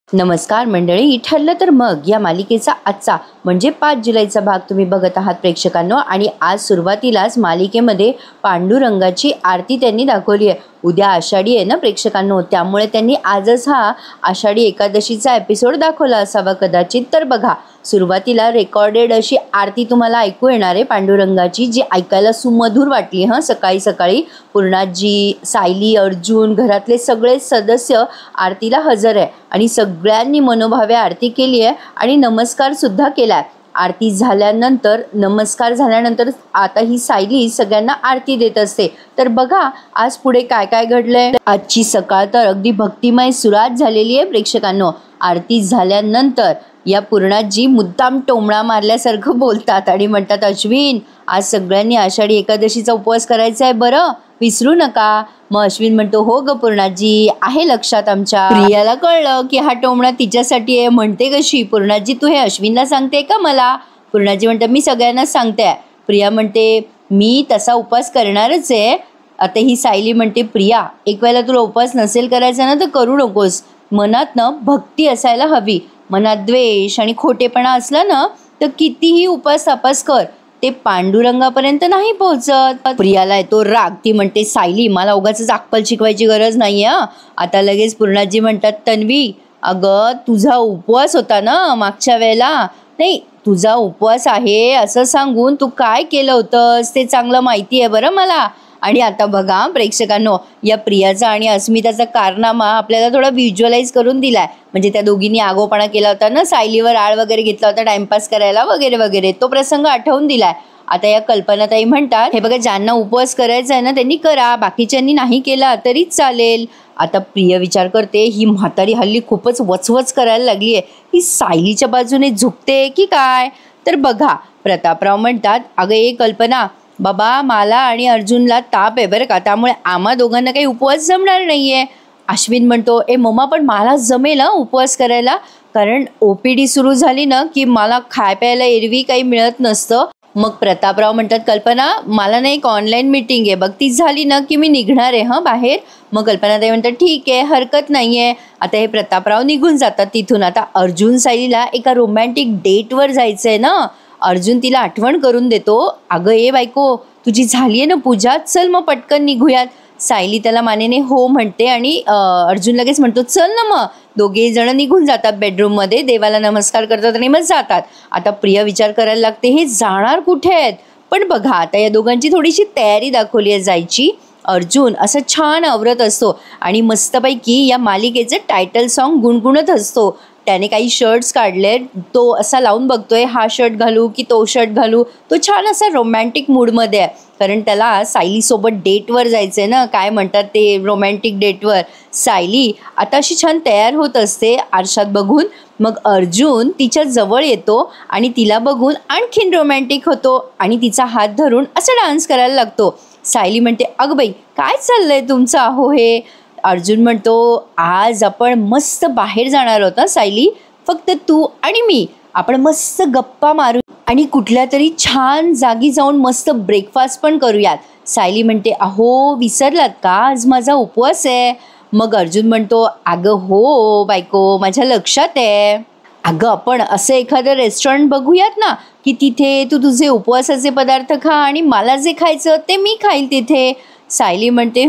नमस्कार मंडळी, ठरलं तर मग या मालिकेचा आजचा म्हणजे 5 जुलैचा भाग तुम्ही बघत आहात प्रेक्षकांनो। आणि आज सुरुवातीलाच मालिकेमध्ये पांडुरंगाची आरती त्यांनी दाखवली आहे। उद्या आषाढी आहे ना प्रेक्षकांनो, त्यामुळे त्यांनी आजच हा आषाढी एकादशीचा एपिसोड दाखवला असावा कदाचित। तर बघा, सुरुवातीला रेकॉर्डेड अशी आरती तुम्हाला ऐकू येणार आहे पांडुरंगाची, जी ऐकायला सुमधुर वाटली। सकाळी सकाळी पूर्णाजी, सायली, अर्जुन, घरातले सगळे सदस्य आरतीला हजर आहे आणि सगळ्यांनी मनोभावे आरती केली आहे आणि नमस्कार सुद्धा केलाय। आरती झाल्यानंतर, नमस्कार झाल्यानंतर आता ही सायली सगळ्यांना आरती देत असते। तर बघा आज पुढे काय काय घडलंय। आजची सकाळ तर अगदी भक्तिमय सुरुवात झालेली आहे प्रेक्षकांनो। आरती झाल्यानंतर या पूर्णाजी मुद्दाम टोमणा मारल्यासारखं बोलतात आणि म्हणतात, अश्विन आज सगळ्यांनी आषाढी एकादशीचा उपवास करायचा आहे बरं, विसरू नका। मग अश्विन म्हणतो, हो ग पूर्णाजी, आहे लक्षात आमच्या। प्रियाला कळलं की हा टोमणा तिच्यासाठी आहे। म्हणते कशी, पूर्णाजी तू हे अश्विनला सांगते का मला? पूर्णाजी म्हणते, मी सगळ्यांनाच सांगते। प्रिया म्हणते, मी तसा उपवास करणारच आहे। आता ही सायली म्हणते, प्रिया एक वेळेला तुला उपवास नसेल करायचा ना तर करू नकोस। मनात ना भक्ती असायला हवी, मनात द्वेष आणि खोटेपणा असला ना तर कितीही उपास तापास कर, ते पांडुरंगापर्यंत नाही पोहोचत। प्रियाला येतो राग, ती म्हणते, सायली मला उगाच अक्कल शिकवायची गरज नाहीये। आता लगेच पूर्णाजी म्हणतात, तन्वी अगं तुझा उपवास होता ना मागच्या वेळेला, नाही तुझा उपवास आहे असं सांगून तू काय केलं होतंस ते चांगलं माहिती आहे बरं मला। आणि आता बघा प्रेक्षकांनो, या प्रियाचा आणि अस्मिताचा कारनामा आपल्याला थोडा व्हिज्युअलाइज करून दिलाय। म्हणजे त्या दोघींनी आगोपणा केला होता ना, सायलीवर आळ वगैरे घेतला होता टाइमपास करायला वगैरे वगैरे, तो प्रसंग आठवून दिलाय। आता या कल्पनाताई म्हणतात, हे बघा ज्यांना उपवास करायचा आहे ना त्यांनी करा, बाकीच्यांनी नाही केला तरीच चालेल। आता प्रिया विचार करते, ही म्हातारी हल्ली खूपच वचवच करायला लागली आहे, ही सायलीच्या बाजूने झुकते की काय? तर बघा प्रतापराव म्हणतात, अगं एक कल्पना बाबा, मला आणि अर्जुनला ताप आहे बरं का, त्यामुळे आम्हा दोघांना काही उपवास जमणार नाहीये। अश्विन म्हणतो, ए मम्मा पण मला जमेल उपवास करायला, कारण OPD सुरू झाली ना की मला खाय प्यायला एरवी काही मिळत नसतं। मग प्रतापराव म्हणतात, कल्पना मला ना एक ऑनलाईन मीटिंग आहे बघ, ती झाली ना की मी निघणार आहे बाहेर। मग कल्पनाताई म्हणतात, ठीक आहे हरकत नाहीये। आता हे प्रतापराव निघून जातात तिथून। आता अर्जुन सायलीला एका रोमॅन्टिक डेटवर जायचंय ना। अर्जुन तिला आठवण करून देतो, अगं ए बायको तुझी झाली आहे ना पूजा, चल मग पटकन निघूयात। सायली त्याला मानेने हो म्हणते आणि अर्जुन लगेच म्हणतो, चल ना। मग दोघे जण निघून जातात बेडरूममध्ये, देवाला नमस्कार करतात आणि मग जातात। आता प्रिया विचार करायला लागते, हे जाणार कुठे आहेत? पण बघा आता या दोघांची थोडीशी तयारी दाखवली आहे जायची। अर्जुन असं छान आवरत असतो आणि मस्तपैकी या मालिकेचं टायटल सॉन्ग गुणगुणत असतो। त्याने काही शर्ट्स काढले, तो असा लावून बघतोय हा शर्ट घालू की तो शर्ट घालू। तो छान असा रोमॅन्टिक मूडमध्ये आहे, कारण त्याला सायलीसोबत डेटवर जायचं आहे ना, काय म्हणतात ते रोमॅन्टिक डेटवर। सायली आता अशी छान तयार होत असते आरशात बघून। मग अर्जुन तिच्या जवळ येतो आणि तिला बघून आणखीन रोमॅन्टिक होतो आणि तिचा हात धरून असं डान्स करायला लागतो। सायली म्हणते, अगं बाई काय चाललंय तुमचं अहो हे? अर्जुन म्हणतो, आज आपण मस्त बाहेर जाणार आहोत ना सायली, फक्त तू आणि मी, आपण मस्त गप्पा मारू आणि कुठल्या तरी छान जागी जाऊन मस्त ब्रेकफास्ट पण करूयात। सायली म्हणते, अहो विसरलात का, आज माझा उपवास आहे। मग अर्जुन म्हणतो, अगं हो बायको माझ्या लक्षात आहे। अगं आपण असं एखादं रेस्टॉरंट बघूयात ना की तिथे तू तुझे उपवासाचे पदार्थ खा आणि मला जे खायचं ते मी खाईल तिथे। सायली म्हणते,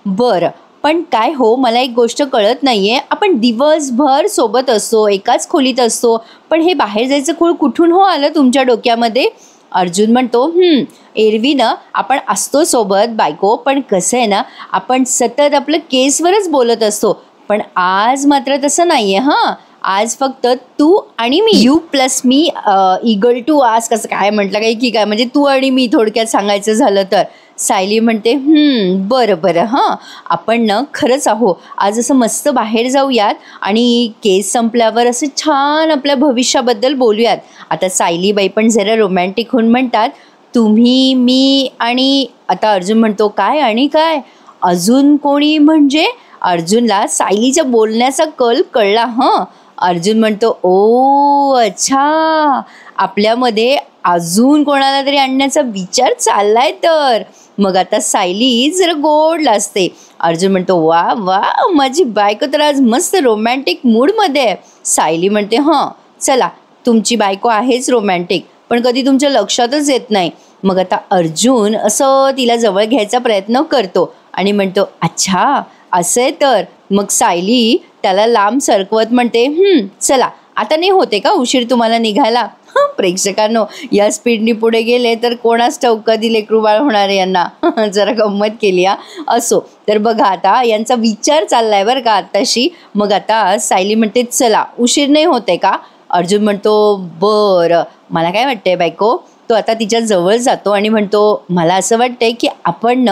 बरं, पण काय हो मला एक गोष्ट कळत नाहीये, आपण दिवसभर सोबत असतो, एकाच खोलीत असतो, पण हे बाहेर जायचं खूळ कुठून हो आलं तुमच्या डोक्यामध्ये? अर्जुन म्हणतो, एरवी ना आपण असतो सोबत बायको, पण कसं आहे ना आपण सतत आपलं केसवरच बोलत असतो, पण आज मात्र तसं नाहीये। आज फक्त तू आणि मी, you plus me equal to us, असं काय म्हटलं काही की काय, म्हणजे तू आणि मी थोडक्यात सांगायचं झालं तर। सायली म्हणते, बरं बरं आपण ना खरंच आहो आज असं मस्त बाहेर जाऊयात आणि केस संपल्यावर असं छान आपल्या भविष्याबद्दल बोलूयात। आता सायलीबाई पण जरा रोमॅन्टिक होऊन म्हणतात, तुम्ही मी आणि, आता अर्जुन म्हणतो, काय आणि काय अजून कोणी? म्हणजे अर्जुनला सायलीच्या बोलण्याचा कल कळला। अर्जुन म्हणतो, ओ अच्छा, आपल्यामध्ये अजून कोणाला तरी आणण्याचा विचार चाललाय तर. मग आता सायली जरा गोड लाजते. अर्जुन म्हणतो, वा वा, माझी बायको तर आज मस्त रोमॅन्टिक मूडमध्ये आहे. सायली म्हणते, हां चला, तुमची बायको आहेच रोमॅन्टिक, पण कधी तुमच्या लक्षातच येत नाही. मग आता अर्जुन असं तिला जवळ घ्यायचा प्रयत्न करतो आणि म्हणतो, अच्छा असं आहे तर. मग सायली त्याला लांब सरकवत म्हणते, चला आता नाही होते का उशीर तुम्हाला निघायला. प्रेक्षकांनो, या स्पीडनी पुढे गेले तर कोणास ठाऊक कधी लेकरू बाळ होणार आहे यांना. जरा गंमत केली हा. असो, तर बघा आता यांचा विचार चाललाय बरं का आत्ताशी. मग आता सायली म्हणते, चला उशीर नाही होते का. अर्जुन म्हणतो, बरं, मला काय वाटतंय बायको. तो आता तिच्या जवळ जातो आणि म्हणतो, मला असं वाटतंय की आपण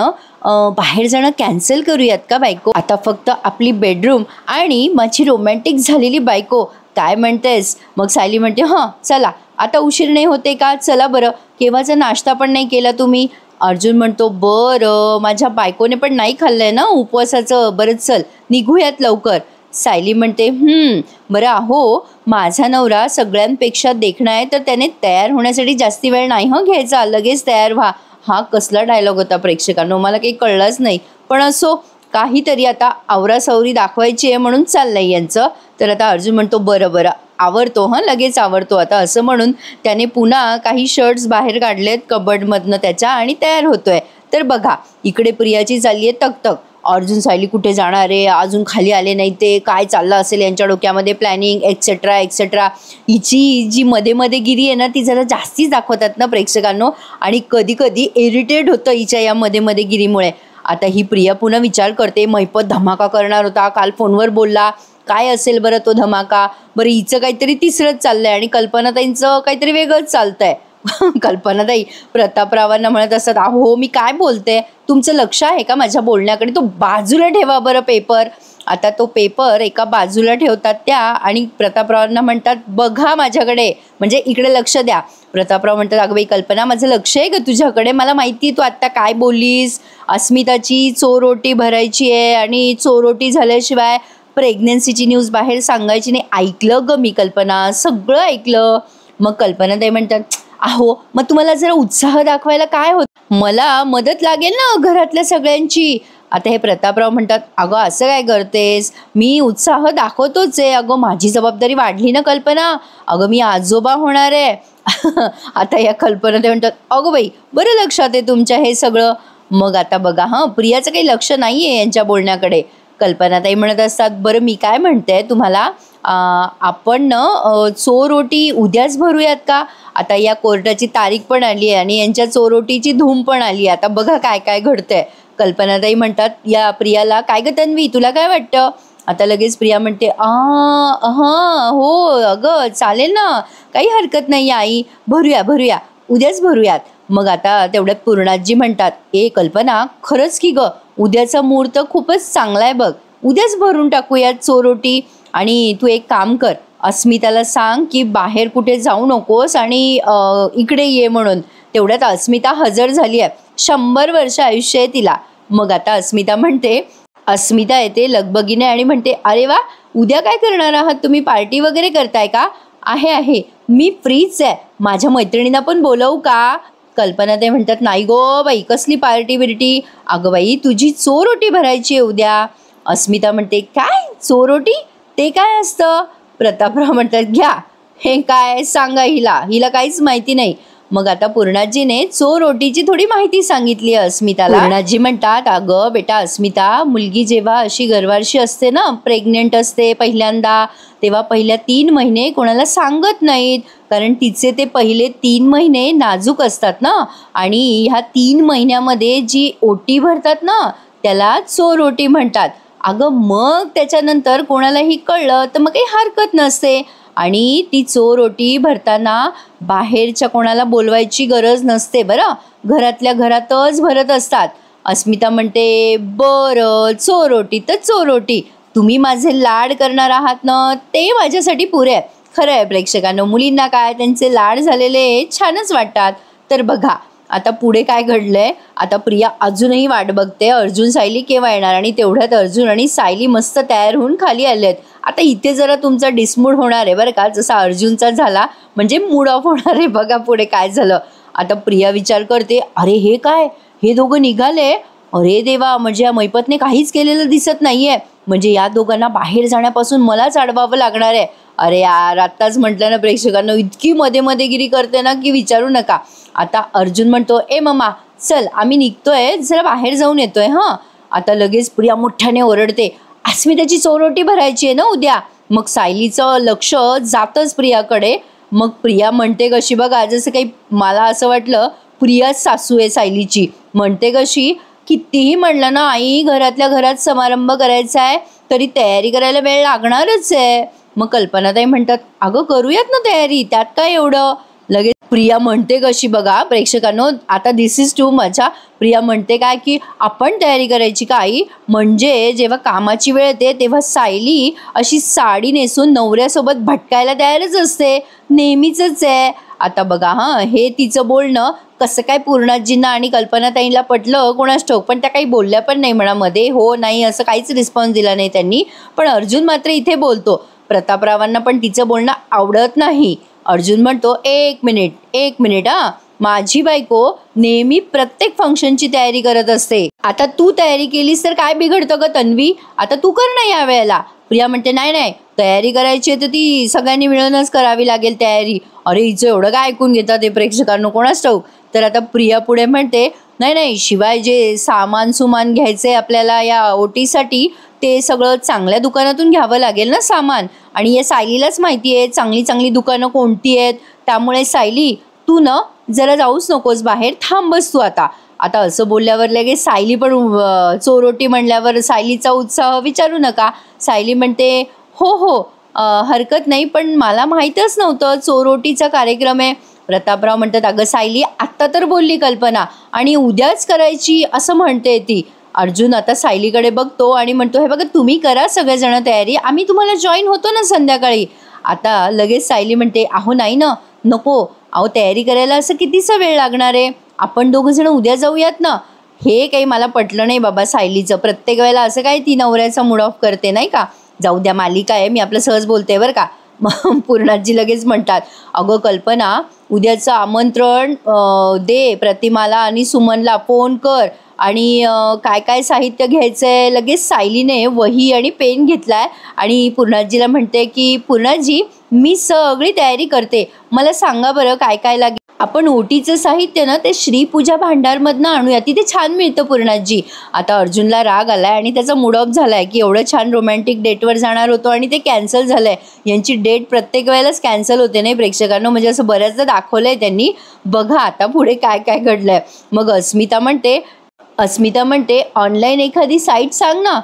बाहेर जाणं कॅन्सल करूयात का बायको. आता फक्त आपली बेडरूम आणि माझी रोमॅन्टिक झालेली बायको, काय म्हणतेस. मग सायली म्हणते, हां चला, आता उशीर नाही होते का, चला बरं, केव्हाचा नाश्ता पण नाही केला तुम्ही. अर्जुन म्हणतो, बरं, माझ्या बायकोने पण नाही खाल्लंय ना उपवासाचं, बरं चल निघूयात लवकर. सायली म्हणते, बरं अहो, माझा नवरा सगळ्यांपेक्षा देखणा आहे, तर त्याने तयार होण्यासाठी जास्ती वेळ नाही घ्यायचा, लगेच तयार व्हा. हा कसला डायलॉग होता प्रेक्षकांनो, मला काही कळलंच नाही, पण असो, काहीतरी आता आवरासावरी दाखवायची आहे म्हणून चाललंय यांचं. तर आता अर्जुन म्हणतो, बरं बरं, आवरतो, लगेच आवरतो आता, असं म्हणून त्याने पुन्हा काही शर्ट्स बाहेर काढलेत कबर्डमधनं त्याच्या आणि तयार होतोय. तर बघा, इकडे प्रियाची चालली आहे तकतक. अर्जुन सायली कुठे जाणार आहे, अजून खाली आले नाही, ते काय चाललं असेल यांच्या डोक्यामध्ये प्लॅनिंग एक्सेट्रा एक्सेट्रा. हिची जी मध्ये मध्ये गिरी आहे ना, ती जरा जास्तीच दाखवतात ना प्रेक्षकांनो, आणि कधी कधी इरिटेट होतं हिच्या या मध्ये मध्ये गिरीमुळे. आता ही प्रिया पुन्हा विचार करते, महिपत धमाका करणार होता, काल फोनवर बोलला, काय असेल बरं तो धमाका. बरं, हिचं काहीतरी तिसरंच चाललंय आणि कल्पनाताईंचं काहीतरी वेगळंच चालतंय. कल्पनाताई प्रतापरावांना म्हणत असतात, अहो मी काय बोलते, तुमचं लक्ष आहे का माझ्या बोलण्याकडे, तो बाजूला ठेवा बरं पेपर. आता तो पेपर एका बाजूला ठेवतात त्या आणि प्रतापरावांना म्हणतात, बघा माझ्याकडे, म्हणजे इकडे लक्ष द्या. प्रतापराव म्हणतात, अगं बाई कल्पना, माझं लक्ष आहे का तुझ्याकडे, मला माहिती आहे तू आत्ता काय बोललीस. अस्मिताची चोरोटी भरायची आहे आणि चोरोटी झाल्याशिवाय प्रेग्नन्सीची न्यूज बाहेर सांगायची नाही. ऐकलं ग मी कल्पना, सगळं ऐकलं. मग कल्पना ताई म्हणतात, अहो मग तुम्हाला जरा उत्साह दाखवायला काय होत, मला मदत लागेल ना घरातल्या सगळ्यांची. आता हे प्रतापराव म्हणतात, अगं असं काय करतेस, मी उत्साह दाखवतोच आहे, अगं माझी जबाबदारी वाढली ना कल्पना, अगं मी आजोबा होणार आहे. आता या कल्पना ते म्हणतात, अगं बाई बरं लक्षात आहे तुमच्या हे सगळं. मग आता बघा, प्रियाचं काही लक्ष नाही आहे यांच्या बोलण्याकडे. कल्पनाताई म्हणत असतात, बरं मी काय म्हणते तुम्हाला, आपण चोरोटी उद्याच भरूयात का. आता या कोर्टाची तारीख पण आली आहे आणि यांच्या चोरोटीची धूम पण आली आहे. आता बघा काय काय घडतंय. कल्पनाताई म्हणतात या प्रियाला, काय ग तन्वी, तुला काय वाटतं. आता लगेच प्रिया म्हणते, हां हो अगं चालेल ना, काही हरकत नाही आई, भरूया भरूया, उद्याच भरूयात. मग आता तेवढ्यात पूर्णाजी म्हणतात, ए कल्पना, खरंच की ग, उद्याचा मुहूर्त खूपच चांगला आहे बघ, उद्याच भरून टाकूयात चोरोटी. आणि तू एक काम कर, अस्मिताला सांग की बाहेर कुठे जाऊ नकोस आणि इकडे ये म्हणून. तेवढ्यात अस्मिता हजर झाली आहे, 100 वर्ष आयुष्य आहे तिला. मग आता अस्मिता म्हणते, अस्मिता येते लगबगीने आणि म्हणते, अरे वा, उद्या काय करणार आहात तुम्ही, पार्टी वगैरे करताय का. आहे, मी फ्रीच आहे, माझ्या मैत्रिणींना पण बोलवू का. कल्पना ते म्हणतात, नाही गो बाई, कसली पार्टी बिर्टी, अगं बाई तुझी चोरोटी भरायची आहे उद्या. अस्मिता म्हणते, काय चोरोटी, ते काय असतं. प्रतापराव म्हणतात, घ्या हे काय सांगा हिला काहीच माहिती नाही. मग आता पूर्णाजीने चोरोटीची थोडी माहिती सांगितली अस्मिताला. पूर्णाजी म्हणतात, अगं बेटा अस्मिता, मुलगी जेव्हा अशी गर्भारशी असते ना, प्रेग्नेंट असते पहिल्यांदा, तेव्हा पहिल्या 3 महिने कोणाला सांगत नाहीत, कारण तिचे ते पहिले 3 महिने नाजूक असतात ना, आणि ह्या 3 महिन्यामध्ये जी ओटी भरतात ना, त्याला चोरोटी म्हणतात. अगं मग त्याच्यानंतर कोणालाही कळलं तर मग काही हरकत नसते, आणि ती चोरोटी भरताना बाहेरच्या कोणाला बोलवायची गरज नसते बरं, घरातल्या घरातच भरत असतात. अस्मिता म्हणते, बरं चोरोटी तर चोरोटी, तुम्ही माझे लाड करणार आहात ना, ते माझ्यासाठी पुरे आहे. खरं आहे प्रेक्षकांनो, मुलींना काय त्यांचे लाड झालेले छानच वाटतात. तर बघा आता पुढे काय घडलंय. आता प्रिया अजूनही वाट बघते अर्जुन सायली केव्हा येणार, आणि तेवढ्यात अर्जुन आणि सायली मस्त तयार होऊन खाली आलेत. आता इथे जरा तुमचा डिसमूड होणार आहे बरं का, जसा अर्जुनचा झाला, म्हणजे मूड ऑफ होणार आहे. बघा पुढे काय झालं. आता प्रिया विचार करते, अरे हे काय, हे दोघं निघाले, अरे देवा, म्हणजे या मैपतने काहीच केलेलं दिसत नाहीये, म्हणजे या दोघांना बाहेर जाण्यापासून मलाच अडवावं लागणार आहे. अरे यार, आत्ताच म्हटलं ना प्रेक्षकांना, इतकी मध्ये मध्येगिरी करते ना की विचारू नका. आता अर्जुन म्हणतो, ए मम्मा चल आम्ही निघतोय, जरा बाहेर जाऊन येतोय. हां, आता लगेच प्रिया मोठ्याने ओरडते, अस्मिताची चोरोटी भरायची आहे ना उद्या. मग सायलीचं लक्ष जातच प्रियाकडे. मग प्रिया म्हणते कशी बघा, जसं काही मला असं वाटलं प्रियाच सासू आहे सायलीची. म्हणते कशी, कितीही म्हणलं ना आई, घरातल्या घरात समारंभ करायचा आहे तरी तयारी करायला वेळ लागणारच आहे. मग कल्पनाताई म्हणतात, अगं करूयात ना तयारी, त्यात काय एवढं. लगेच प्रिया म्हणते कशी बघा प्रेक्षकांनो, आता दिस इज टू मचा. प्रिया म्हणते काय की आपण तयारी करायची का आई, म्हणजे जेव्हा कामाची वेळ येते तेव्हा सायली अशी साडी नेसून नवऱ्यासोबत भटकायला तयारच असते, नेहमीच आहे. आता बघा हां, हे तिचं बोलणं कसं काय पूर्णाजींना आणि कल्पनाताईंना पटलं कोणास ठाऊक, पण त्या काही बोलल्या पण नाही मनामध्ये, हो नाही असं काहीच रिस्पॉन्स दिला नाही त्यांनी. पण अर्जुन मात्र इथे बोलतो. प्रतापरावांना पण तिचं बोलणं आवडत नाही. अर्जुन म्हणतो, एक मिनिट हां, माझी बायको नेहमी प्रत्येक फंक्शनची तयारी करत असते, आता तू तयारी केलीस तर काय बिघडतं ग तन्वी, आता तू कर ना या वेळेला. प्रिया म्हणते, नाही तयारी करायची आहे तर ती सगळ्यांनी मिळूनच करावी लागेल तयारी. अरे हिचं एवढं काय ऐकून घेतात ते प्रेक्षकांना कोणाच ठाऊक. तर आता प्रिया पुढे म्हणते, नाही शिवाय जे सामान घ्यायचंय आपल्याला या ओटीसाठी ते सगळं चांगल्या दुकानातून घ्यावं लागेल ना सामान, आणि या सायलीलाच माहिती आहे चांगली दुकानं कोणती आहेत. त्यामुळे सायली तू न जरा जाऊच नकोस बाहेर, थांबस तू आता. आता असं बोलल्यावर लगेच सायली पण चोरोटी म्हणल्यावर सायलीचा उत्साह विचारू नका. सायली म्हणते, हो हरकत नाही, पण मला माहीतच नव्हतं चोरोटीचा कार्यक्रम आहे. प्रतापराव म्हणतात, अगं सायली आत्ता तर बोलली कल्पना, आणि उद्याच करायची असं म्हणते ती. अर्जुन आता सायलीकडे बघतो आणि म्हणतो, हे बघा तुम्ही करा सगळेजण तयारी, आम्ही तुम्हाला जॉईन होतो ना संध्याकाळी. आता लगेच सायली म्हणते, अहो नाही ना, नको, अहो तयारी करायला असं कितीसा वेळ लागणार आहे, आपण दोघं जण उद्या जाऊयात ना. हे काही मला पटलं नाही बाबा सायलीचं, प्रत्येक वेळेला असं काय ती नवऱ्याचा मूड ऑफ करते नाही का. जाऊ द्या, मालिका आहे, मी आपलं सहज बोलते बरं का. मग पूर्णाजी लगेच म्हणतात, अगं कल्पना उद्याचं आमंत्रण दे प्रतिमाला आणि सुमनला फोन कर, आणि काय साहित्य घ्यायचं आहे. लगेच सायलीने वही आणि पेन घेतलाय आणि पूर्णाजीला म्हणते की पूर्णाजी मी सगळी तयारी करते, मला सांगा बरं काय लागेल. आपण ओटीचं साहित्य ना ते श्रीपूजा भांडारमधनं आणूया, तिथे छान मिळतं पूर्णाजी. आता अर्जुनला राग आलाय आणि त्याचा मूड ऑफ झालाय की एवढं छान रोमॅन्टिक डेटवर जाणार होतो आणि ते कॅन्सल झालंय. यांची डेट प्रत्येक वेळेलाच कॅन्सल होते नाही प्रेक्षकांना, म्हणजे असं बऱ्याचदा दाखवलंय त्यांनी. बघा आता पुढे काय घडलंय. मग अस्मिता म्हणते ऑनलाईन एखादी साईट सांग ना,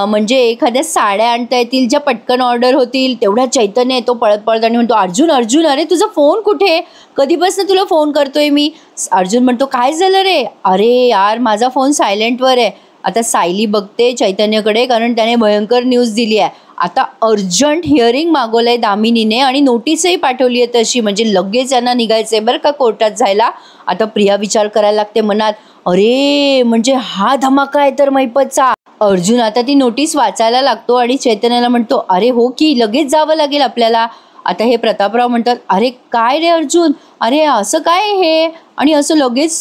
म्हणजे एखाद्या साड्या आणता येतील ज्या पटकन ऑर्डर होतील. तेवढा चैतन्य येतो पळत आणि म्हणतो, अर्जुन अरे तुझा फोन कुठे, कधीपासून तुला फोन करतोय मी. अर्जुन म्हणतो, काय झालं रे. अरे यार माझा फोन सायलेंटवर आहे. आता सायली बघते चैतन्यकडे, कारण त्याने भयंकर न्यूज दिली आहे. आता अर्जंट हिअरिंग मागवलंय दामिनीने आणि नोटीसही पाठवली आहे तशी, म्हणजे लगेच यांना निघायचंय बरं का कोर्टात जायला. आता प्रिया विचार करायला लागते मनात, अरे म्हणजे हा धमाका आहे तर मैपतचा. अर्जुन आता ती नोटीस वाचायला लागतो आणि चैतन्याला म्हणतो, अरे हो की लगेच जावं लागेल आपल्याला. आता हे प्रतापराव म्हणतात, अरे काय रे अर्जुन, अरे असं काय हे, आणि असं लगेच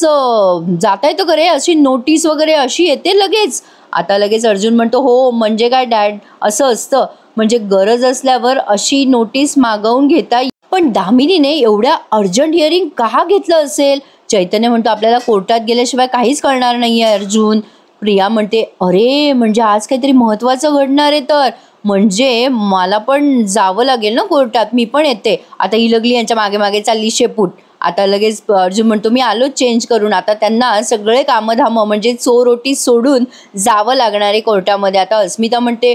जाता येतं का रे, अशी नोटीस वगैरे अशी येते लगेच. आता लगेच अर्जुन म्हणतो, हो म्हणजे काय डॅड, असं असतं, म्हणजे गरज असल्यावर अशी नोटीस मागवून घेता. पण दामिनीने एवढ्या अर्जंट हिअरिंग का घेतलं असेल. चैतन्य म्हणतो, आपल्याला कोर्टात गेल्याशिवाय काहीच कळणार नाही आहे अर्जुन. प्रिया म्हणते, अरे म्हणजे आज काहीतरी महत्त्वाचं घडणार आहे, तर म्हणजे मला पण जावं लागेल ना कोर्टात, मी पण येते. आता ही लगली यांच्या मागे चालली शेपूट. आता लगेच अर्जुन म्हणतो, मी आलोच चेंज करून. आता त्यांना सगळे कामधामं म्हणजे चोरोटी सोडून जावं लागणार आहे कोर्टामध्ये. आता अस्मिता म्हणते,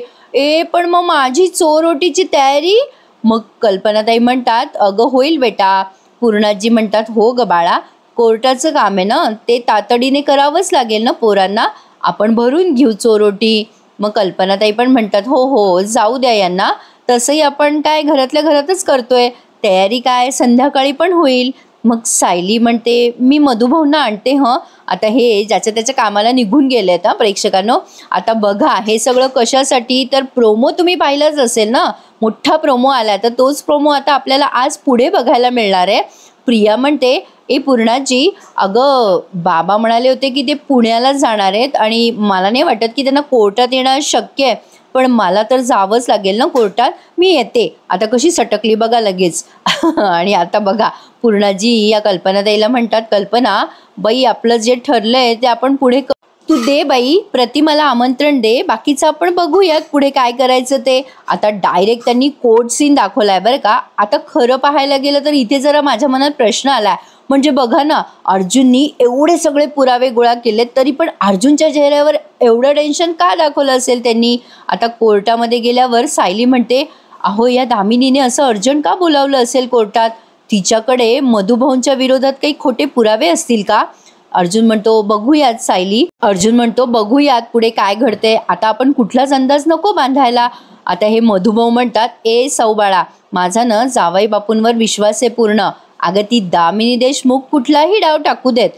पण मग माझी चोरोटीची तयारी. मग कल्पनाताई म्हणतात, अगं होईल बेटा. पूर्णाजी म्हणतात, हो ग बाळा, कोर्टाचं काम आहे ना, ते तातडीने करावंच लागेल ना पोरांना, आपण भरून घेऊ चोरोटी. मग कल्पनाताई पण म्हणतात, हो जाऊ द्या यांना, तसंही आपण काय घरातल्या घरातच करतोय, तयारी काय संध्याकाळी पण होईल. मग सायली म्हणते मी मधुभाऊंना आणते हं. आता हे ज्याच्या त्याच्या कामाला निघून गेलेत हा प्रेक्षकांनो. आता बघा हे सगळं कशासाठी, तर प्रोमो तुम्ही पाहिलंच असेल ना, मोठा प्रोमो आला, तर तोच प्रोमो आता आपल्याला आज पुढे बघायला मिळणार आहे. प्रिया म्हणते ए पूर्णाजी, अगं बाबा म्हणाले होते की ते पुण्याला जाणार आहेत आणि मला नाही वाटत की त्यांना कोर्टात येणं शक्य आहे, पण मला तर जावंच लागेल ना कोर्टात, मी येते. आता कशी सटकली बघा लगेच. आणि आता बघा पूर्णाजी या कल्पनाताईला म्हणतात, कल्पना बाई आपलं जे ठरलंय ते आपण पुढे तू दे बाई, प्रतिमाला आमंत्रण दे, बाकीचं आपण बघूयात पुढे काय करायचं ते. आता डायरेक्ट त्यांनी कोर्ट सीन दाखवलाय बरं का. आता खरं पाहायला गेलं तर इथे जरा माझ्या मनात प्रश्न आलाय, म्हणजे बघा ना, अर्जुननी एवढे सगळे पुरावे गोळा केले तरी पण अर्जुनच्या चेहऱ्यावर एवढं टेन्शन का दाखवलं असेल त्यांनी. आता कोर्टामध्ये गेल्यावर सायली म्हणते अहो या दामिनीने असं अर्जंट का बोलावलं असेल कोर्टात, तिच्याकडे मधुभाऊंच्या विरोधात काही खोटे पुरावे असतील का. अर्जुन म्हणतो बघूयात सायली, अर्जुन म्हणतो बघूयात पुढे काय घडते, आता आपण कुठलाच अंदाज नको बांधायला. आता हे मधुभाऊ म्हणतात ए सौबाळा, माझा ना जावई बापूंवर विश्वास आहे पूर्ण. अगं ती दामिनी देशमुख कुठलाही डाव टाकू देत,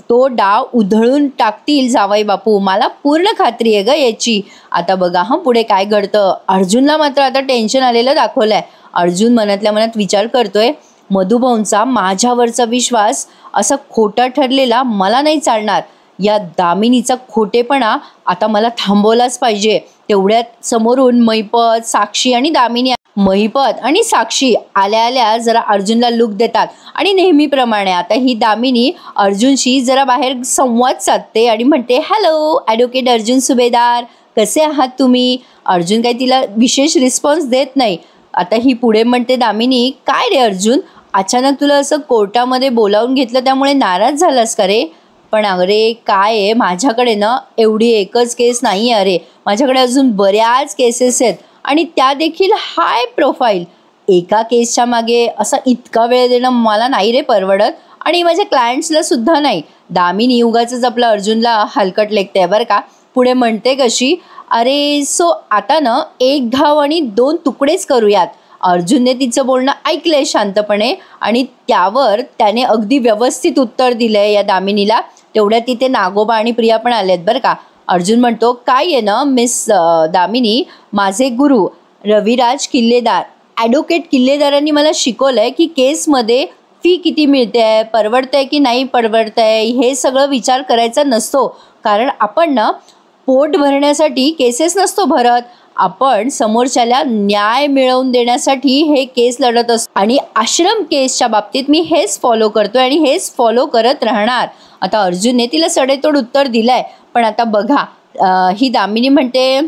तो डाव उधळून टाकतील जावई बापू, मला पूर्ण खात्री आहे ग याची. आता बघा हा पुढे काय घडतं. अर्जुनला मात्र आता टेन्शन आलेलं दाखवलंय. अर्जुन मनातल्या मनात विचार करतोय मधुभाऊंचा माझ्यावरचा विश्वास असा खोटा ठरलेला मला नाही चालणार. या दामिनीचा खोटेपणा आता मला थांबवलाच पाहिजे. तेवढ्यात समोरून महिपत, साक्षी आणि दामिनी, महिपत आणि साक्षी आल्या आल्या जरा अर्जुनला लुक देतात आणि नेहमीप्रमाणे आता ही दामिनी अर्जुनशी जरा बाहेर संवाद साधते आणि म्हणते हॅलो ॲडव्होकेट अर्जुन सुभेदार, कसे आहात तुम्ही. अर्जुन काही तिला विशेष रिस्पॉन्स देत नाही. आता ही पुढे म्हणते दामिनी, काय रे अर्जुन, अचानक तुला असं कोर्टामध्ये बोलावून घेतलं त्यामुळे नाराज झालास का रे. पण अरे काय आहे, माझ्याकडे ना एवढी एकच केस नाही आहे अरे, माझ्याकडे अजून बऱ्याच केसेस आहेत आणि त्या देखील हाय प्रोफाईल. एका केसच्या मागे असा इतका वेळ देणं मला नाही रे परवडत आणि माझ्या क्लायंट्सला सुद्धा नाही. दामिनी उगाचच आपलं अर्जुनला हलकट लेखते बरं का. पुढे म्हणते कशी, अरे सो आता ना एक घाव आणि दोन तुकडेच करूयात. अर्जुनने तिचं बोलणं ऐकलंय शांतपणे आणि त्यावर त्याने अगदी व्यवस्थित उत्तर दिलंय या दामिनीला. तेवढ्या तिथे नागोबा आणि प्रिया पण आलेत बरं का. अर्जुन म्हणतो काय आहे ना मिस दामिनी, माझे गुरु रविराज किल्लेदार, ॲडव्होकेट किल्लेदारांनी मला शिकवलंय की केसमध्ये फी किती मिळते आहे, परवडतंय की नाही परवडतंय, हे सगळं विचार करायचा नसतो. कारण आपण ना पोट भरण्यासाठी केसेस नसतो भरत, आपण समोरच्याला न्याय मिळवून देण्यासाठी हे केस लढत असतो. आणि आश्रम केसच्या बाबतीत मी हेच फॉलो करतोय आणि हेच फॉलो करत राहणार. आता अर्जुनने तिला सडेतोड उत्तर दिलंय. पण आता बघा ही दामिनी म्हणते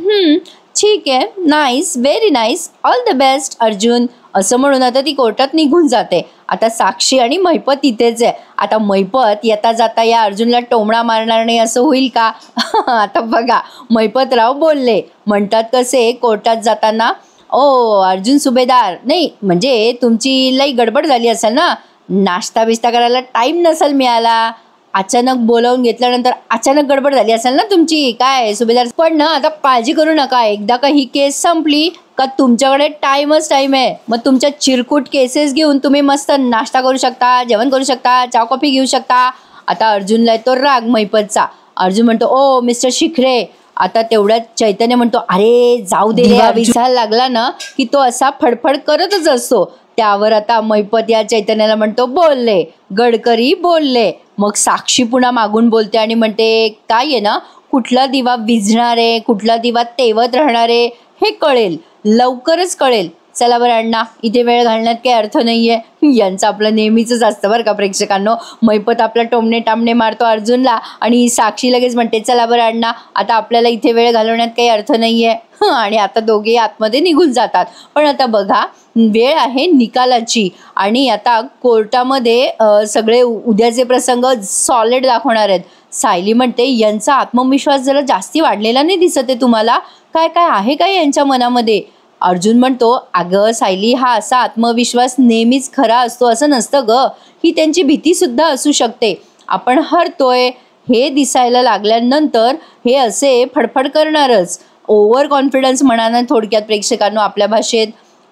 ठीक आहे, nice, very nice, all the best Arjun, असं म्हणून आता ती कोर्टात निघून जाते. आता साक्षी आणि महिपत तिथेच आहे. आता महिपत येता जाता या अर्जुनला टोमणा मारणार नाही असं होईल का. आता बघा महिपतराव बोलले, म्हणतात कसे कोर्टात जाताना, ओ अर्जुन सुभेदार, नाही म्हणजे तुमची लई गडबड झाली असेल ना, नाश्ता बिस्ता करायला टाईम नसेल मिळाला, अचानक बोलावून घेतल्यानंतर अचानक गडबड झाली असेल ना तुमची, काय सुभेदार. पण ना आता काळजी करू नका, एकदा का ही केस संपली का तुमच्याकडे टाईमच टाईम आहे. मग तुमच्या चिरकुट केसेस घेऊन तुम्ही मस्त नाश्ता करू शकता, जेवण करू शकता, चहा कॉफी घेऊ शकता. आता अर्जुनला तो राग महिपतचा. अर्जुन म्हणतो ओ मिस्टर शिखरे. आता तेवढ्यात चैतन्य म्हणतो अरे जाऊ दे रे, विसायला लागला ना की तो असा फडफड करतच असतो. त्यावर आता महिपत या चैतन्याला म्हणतो बोलले गडकरी बोलले. मग साक्षी पुन्हा मागून बोलते आणि म्हणते काय आहे ना, कुठला दिवा विझणार आहे, कुठला दिवा तेवत राहणार आहे हे कळेल, लवकरच कळेल. चला बरं अण्णा, इथे वेळ घालण्यात काही अर्थ नाही आहे. यांचं आपलं नेहमीच असतं बरं का प्रेक्षकांनो. महिपत आपला टोमणे टामणे मारतो अर्जुनला आणि साक्षी लगेच म्हणते चला बरं अण्णा, आता आपल्याला इथे वेळ घालवण्यात काही अर्थ नाही आहे. आणि आता दोघे आतमध्ये निघून जातात. पण आता बघा वेळ आहे निकालाची आणि आता कोर्टामध्ये सगळे उद्याचे प्रसंग सॉलिड दाखवणार आहेत. सायली म्हणते यांचा आत्मविश्वास जरा जास्ती वाढलेला नाही दिसत आहे तुम्हाला, काय काय आहे काय यांच्या मनामध्ये. अर्जुन म्हणतो अगं सायली, हा असा आत्मविश्वास नेहमीच खरा असतो असं नसतं ग, ही त्यांची भीतीसुद्धा असू शकते. आपण हरतोय हे दिसायला लागल्यानंतर हे असे फडफड करणारच. ओव्हर कॉन्फिडन्स म्हणा ना थोडक्यात प्रेक्षकांनो आपल्या भाषेत.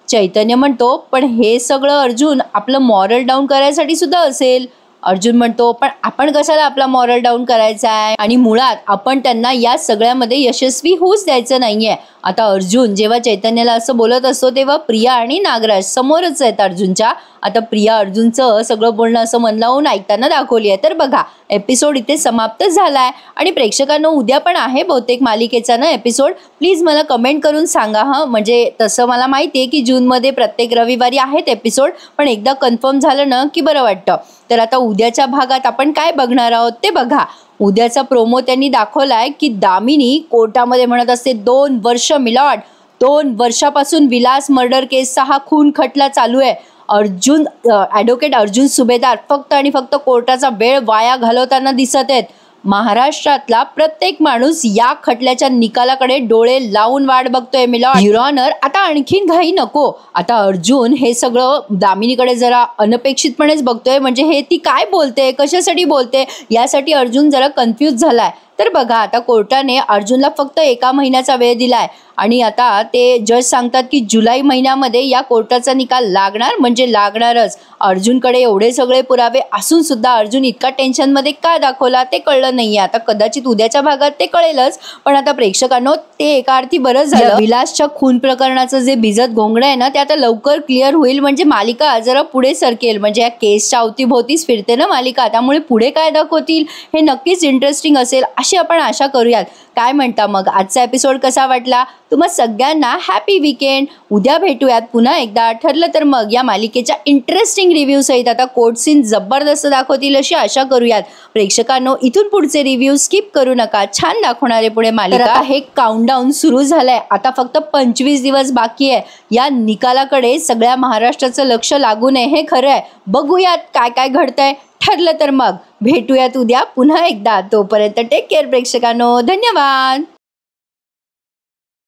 चैतन्य म्हणतो पण हे सगळं अर्जुन आपलं मॉरल डाऊन करायसाठी सुद्धा असेल. अर्जुन म्हणतो पण आपण कशाला आपला मॉरल डाऊन करायचा आहे आणि मुळात आपण त्यांना या सगळ्यामध्ये यशस्वी होऊच द्यायचं नाहीये. आता अर्जुन जेव्हा चैतन्याला असं बोलत असतो तेव्हा प्रिया आणि नागराज समोरच आहेत अर्जुनच्या. आता प्रिया अर्जुनचं सगळं बोलणं असं मन लावून ऐकताना दाखवली आहे. तर बघा एपिसोड इथे समाप्त झालाय आणि प्रेक्षकांनो उद्या पण आहे बहुतेक मालिकेचा ना एपिसोड. प्लीज मला कमेंट करून सांगा हा. म्हणजे तसं मला माहिती आहे की जूनमध्ये प्रत्येक रविवारी आहेत एपिसोड, पण एकदा कन्फर्म झालं ना की बरं वाटतं. तर आता उद्याच्या भागात आपण काय बघणार आहोत ते बघा. उद्याचा प्रोमो त्यांनी दाखवलाय की दामिनी कोर्टामध्ये म्हणत असते 2 वर्ष मिलॉर्ड, 2 वर्षापासून विलास मर्डर केसचा हा खून खटला चालू आहे. अर्जुन ॲडव्होकेट अर्जुन सुभेदार फक्त आणि फक्त कोर्टाचा वेळ वाया घालवताना दिसत आहेत. महाराष्ट्रातला प्रत्येक माणूस या खटल्याच्या निकालाकडे डोळे लावून वाट बघतोय मिलॉर्ड. युअर ऑनर आता आणखीन घाई नको. आता अर्जुन हे सगळं दामिनीकडे जरा अनपेक्षितपणेच बघतोय. म्हणजे हे ती काय बोलते, कशासाठी बोलते, यासाठी अर्जुन जरा कन्फ्यूज झालाय. तर बघा आता कोर्टाने अर्जुनला फक्त 1 महिन्याचा वेळ दिलाय आणि आता ते जज सांगतात की जुलै महिन्यामध्ये या कोर्टाचा निकाल लागणार म्हणजे लागणारच. अर्जुनकडे एवढे सगळे पुरावे असून सुद्धा अर्जुन इतका टेन्शनमध्ये का दाखवला ते कळलं नाहीये. आता कदाचित उद्याच्या भागात ते कळेलच, पण आता प्रेक्षकांनो ते एका अर्थी बरं झालं. विलासच्या खून प्रकरणाचं जे भिजत घोंगडं आहे ना ते आता लवकर क्लिअर होईल. म्हणजे मालिका जरा पुढे सरकेल. म्हणजे या केसच्या अवतीभोवतीच फिरते ना मालिका, त्यामुळे पुढे काय दाखवतील हे नक्कीच इंटरेस्टिंग असेल अशी आपण आशा करूयात. काय म्हणता मग आजचा एपिसोड कसा वाटला? तुम्हा सगळ्यांना हॅपी वीकेंड. उद्या भेटूयात पुन्हा एकदा. ठरलं तर मग या मालिकेच्या इंटरेस्टिंग रिव्ह्यू सहित. आता कोर्ट सीन जबरदस्त दाखवतील अशी आशा करूयात. प्रेक्षकांनो इथून पुढचे रिव्ह्यू स्किप करू नका. छान दाखवणारे पुढे मालिका. हे काउंटडाऊन सुरू झालंय. आता फक्त 25 दिवस बाकी आहे. या निकालाकडे सगळ्या महाराष्ट्राचं लक्ष लागू नये हे खरं आहे. बघूयात काय काय घडतंय. ठरलं तर मग भेटूयात उद्या पुन्हा एकदा. तोपर्यंत टेक केअर प्रेक्षकांनो. धन्यवाद.